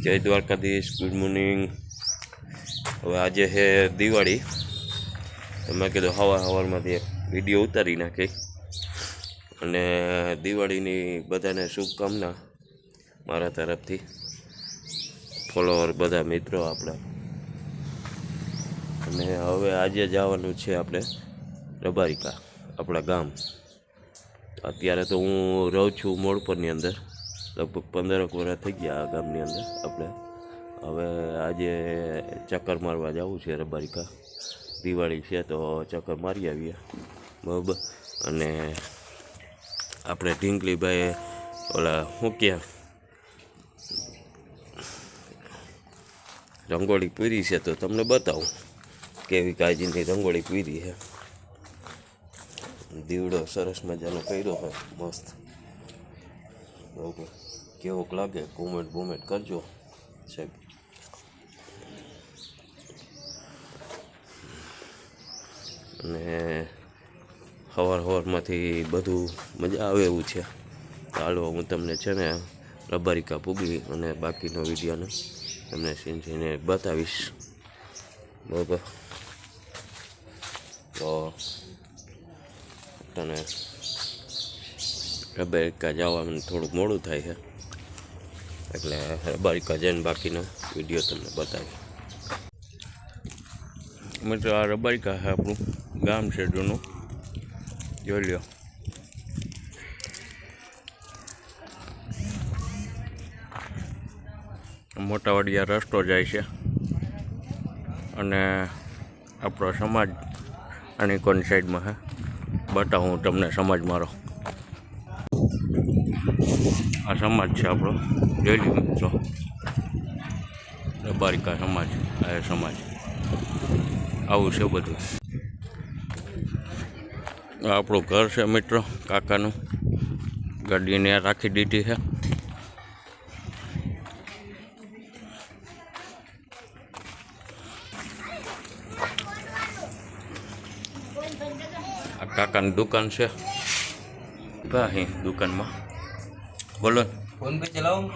જય Dwarkadhish, good morning. હવે આજે છે દિવાળી, તો મેં કીધું સવારમાંથી એક વિડીયો ઉતારી નાખી અને દિવાળીની બધાને શુભકામના મારા તરફથી, ફોલોવર બધા મિત્રો આપણા। અને હવે આજે જવાનું છે આપણે રબારિકા, આપણા ગામ। અત્યારે તો હું રહું છું મોડપરની અંદર, લગભગ 15 વર્ષ થઈ ગયા આ ગામની અંદર આપણે। હવે આજે ચક્કર મારવા જવું છે રબારિકા, દિવાળી છે તો ચક્કર મારી આવીએ, બરાબર। અને આપણે ઢીંગલીભાઈ ઓલા શું ક્યાં રંગોળી પૂરી છે તો તમને બતાવું કેવી કાળજીની રંગોળી પૂરી છે। દીવડો સરસ મજાનો કર્યો હોય, મસ્ત, બરાબર। કેવોક લાગે કોમેન્ટ કરજો સાહેબ। અને સવારમાંથી બધું મજા આવે એવું છે। ચાલો હું તમને છે ને રબારિકા પૂગી અને બાકીનો વિડીયોને તમને સીને બતાવીશ, બરાબર। તો તને રબારિકા જવાનું થોડુંક મોડું થાય છે, એટલે રબારિકા જઈને બાકીનો વિડીયો તમને બતાવી। મિત્રો આ રબારિકા છે, આપણું ગામ છે જૂનું, જોઈ લ્યો। મોટા વડિયા રસ્તો જાય છે અને આપણો સમાજ આની કોની સાઈડમાં છે, બતાવું હું તમને સમાજ મારો। આ સમાજ છે આપણો, જોઈ લો મિત્રો, રબારિકા સમાજ, આ સમાજ આવું છે બધું। આપણું ઘર છે મિત્રો, કાકાનું, ગાડીને રાખી દીધી છે। આ કાકાની દુકાન છે, અહીં દુકાનમાં બોલો ફોન પે ચલાવો।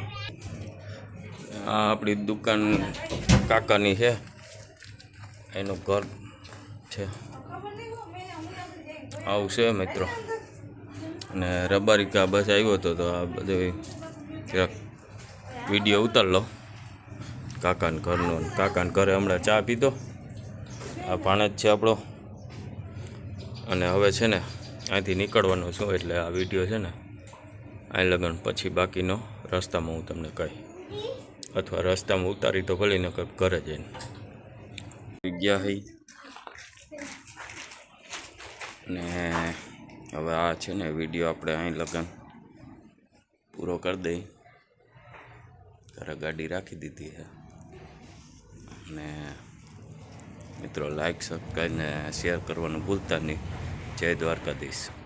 આ આપણી દુકાન કાકાની છે, એનું ઘર છે, આવું છે મિત્રો। અને રબારિકા બસ આવ્યો હતો તો આ બધું વિડીયો ઉતાર લો કાકાના ઘરનો। કાકાના ઘરે હમણાં ચા પીધો, આ ભાણેજ છે આપણો। અને હવે છે ને અહીંથી નીકળવાનું છું, એટલે આ વિડીયો છે ને અહીં લગન પછી બાકીનો રસ્તામાં હું તમને કહી, અથવા રસ્તામાં ઉતારી તો ભલે ને ઘરે જઈને ગયા હઈ। ને હવે આ છે ને વિડીયો આપણે અહીં લગન પૂરો કરી દઈ, ત્યારે ગાડી રાખી દીધી છે। અને મિત્રો લાઈક, સબસ્ક્રાઈબ ને શેર કરવાનું ભૂલતા નહીં। જય દ્વારકાધીશ।